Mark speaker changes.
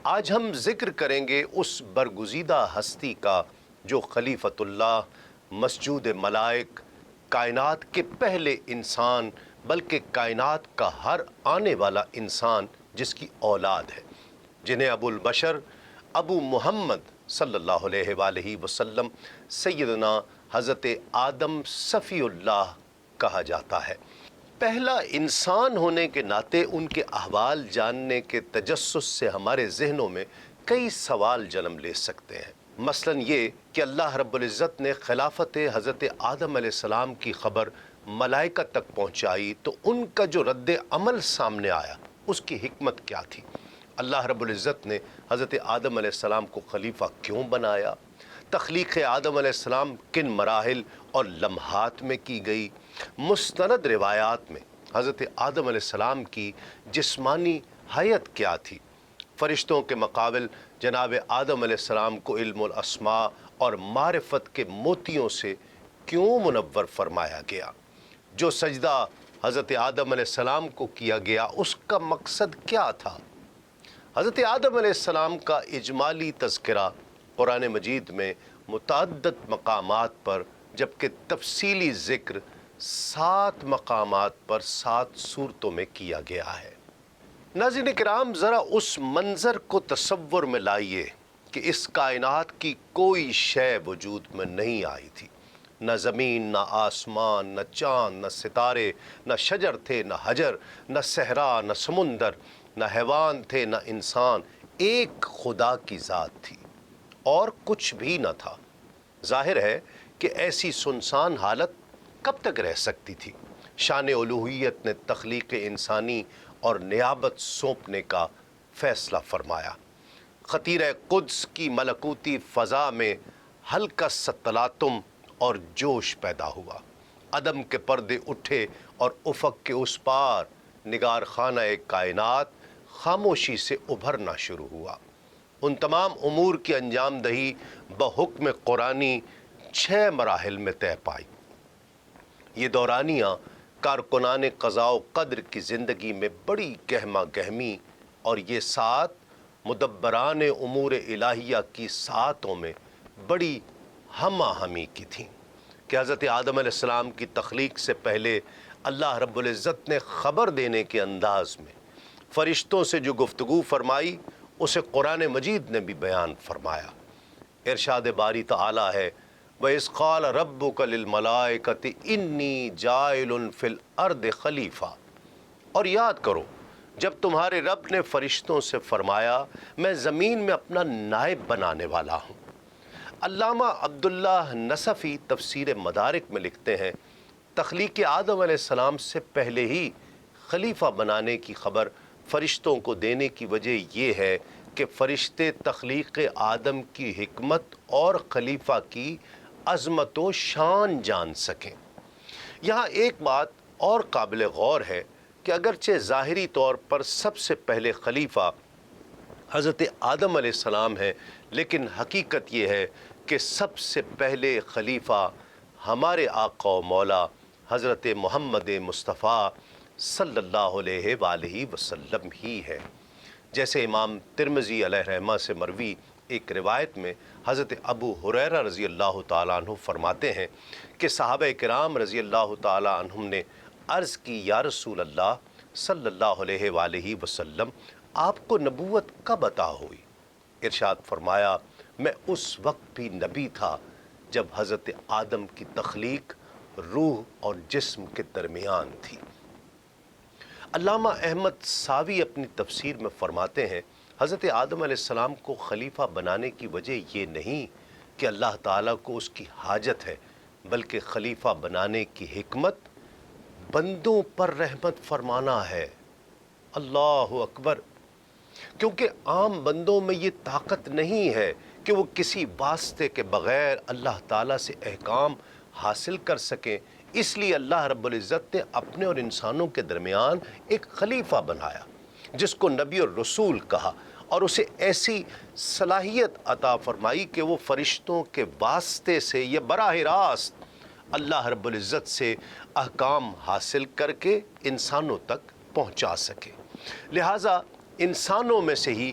Speaker 1: آج ہم ذکر کریں گے اس برگزیدہ ہستی کا جو خلیفۃ اللہ، مسجود ملائک، کائنات کے پہلے انسان بلکہ کائنات کا ہر آنے والا انسان جس کی اولاد ہے، جنہیں ابو البشر ابو محمد صلی اللہ علیہ وآلہ وسلم سیدنا حضرت آدم صفی اللہ کہا جاتا ہے۔ پہلا انسان ہونے کے ناطے ان کے احوال جاننے کے تجسس سے ہمارے ذہنوں میں کئی سوال جنم لے سکتے ہیں۔ مثلاً یہ کہ اللہ رب العزت نے خلافت حضرت آدم علیہ السلام کی خبر ملائکہ تک پہنچائی تو ان کا جو رد عمل سامنے آیا اس کی حکمت کیا تھی؟ اللہ رب العزت نے حضرت آدم علیہ السلام کو خلیفہ کیوں بنایا؟ تخلیق آدم علیہ السلام کن مراحل اور لمحات میں کی گئی؟ مستند روایات میں حضرت آدم علیہ السلام کی جسمانی حیت کیا تھی؟ فرشتوں کے مقابل جناب آدم علیہ السلام کو علم الاسماء اور معرفت کے موتیوں سے کیوں منور فرمایا گیا؟ جو سجدہ حضرت آدم علیہ السلام کو کیا گیا اس کا مقصد کیا تھا؟ حضرت آدم علیہ السلام کا اجمالی تذکرہ قرآن مجید میں متعدد مقامات پر جبکہ تفصیلی ذکر 7 مقامات پر 7 صورتوں میں کیا گیا ہے۔ ناظرین کرام، ذرا اس منظر کو تصور میں لائیے کہ اس کائنات کی کوئی شے وجود میں نہیں آئی تھی، نہ زمین، نہ آسمان، نہ چاند، نہ ستارے، نہ شجر تھے، نہ حجر، نہ صحرا، نہ سمندر، نہ حیوان تھے، نہ انسان، ایک خدا کی ذات تھی اور کچھ بھی نہ تھا۔ ظاہر ہے کہ ایسی سنسان حالت کب تک رہ سکتی تھی؟ شان الوہیت نے تخلیق انسانی اور نیابت سونپنے کا فیصلہ فرمایا۔ خطیرہ قدس کی ملکوتی فضا میں ہلکا سا تلاطم اور جوش پیدا ہوا، عدم کے پردے اٹھے اور افق کے اس پار نگار خانہ کائنات خاموشی سے ابھرنا شروع ہوا۔ ان تمام امور کی انجام دہی بحکم قرآنی 6 مراحل میں طے پائی۔ یہ دورانیہ کارکنان قضاء و قدر کی زندگی میں بڑی گہما گہمی اور یہ 7 مدبران امور الہیہ کی ساعتوں میں بڑی ہم آہنگی کی تھیں کہ حضرت آدم علیہ السلام کی تخلیق سے پہلے اللہ رب العزت نے خبر دینے کے انداز میں فرشتوں سے جو گفتگو فرمائی اسے قرآن مجید نے بھی بیان فرمایا۔ ارشاد باری تعالی ہے، وَإِذْ قَالَ رَبُّكَ لِلْمَلَائِكَةِ إِنِّي جَاعِلٌ فِي الْأَرْضِ خلیفہ، اور یاد کرو جب تمہارے رب نے فرشتوں سے فرمایا میں زمین میں اپنا نائب بنانے والا ہوں۔ علامہ عبداللہ نصفی تفسیر مدارک میں لکھتے ہیں، تخلیق آدم علیہ السلام سے پہلے ہی خلیفہ بنانے کی خبر فرشتوں کو دینے کی وجہ یہ ہے کہ فرشتے تخلیق آدم کی حکمت اور خلیفہ کی عظمت و شان جان سکیں۔ یہاں ایک بات اور قابل غور ہے کہ اگرچہ ظاہری طور پر سب سے پہلے خلیفہ حضرت آدم علیہ السلام ہے، لیکن حقیقت یہ ہے کہ سب سے پہلے خلیفہ ہمارے آقا و مولا حضرت محمد مصطفیٰ صلی اللہ علیہ وآلہ وسلم ہی ہے۔ جیسے امام ترمذی علیہ رحمہ سے مروی ایک روایت میں حضرت ابو ہریرہ رضی اللہ تعالیٰ عنہ فرماتے ہیں کہ صحابہ کرام رضی اللہ تعالیٰ عنہم نے عرض کی، یا رسول اللہ صلی اللہ علیہ وآلہ وسلم، آپ کو نبوت کب عطا ہوئی؟ ارشاد فرمایا، میں اس وقت بھی نبی تھا جب حضرت آدم کی تخلیق روح اور جسم کے درمیان تھی۔ علامہ احمد ساوی اپنی تفسیر میں فرماتے ہیں، حضرت آدم علیہ السلام کو خلیفہ بنانے کی وجہ یہ نہیں کہ اللہ تعالیٰ کو اس کی حاجت ہے، بلکہ خلیفہ بنانے کی حکمت بندوں پر رحمت فرمانا ہے۔ اللہ اکبر! کیونکہ عام بندوں میں یہ طاقت نہیں ہے کہ وہ کسی واسطے کے بغیر اللہ تعالیٰ سے احکام حاصل کر سکیں، اس لیے اللہ رب العزت نے اپنے اور انسانوں کے درمیان ایک خلیفہ بنایا جس کو نبی اور رسول کہا، اور اسے ایسی صلاحیت عطا فرمائی کہ وہ فرشتوں کے واسطے سے یہ براہ راست اللہ رب العزت سے احکام حاصل کر کے انسانوں تک پہنچا سکے۔ لہٰذا انسانوں میں سے ہی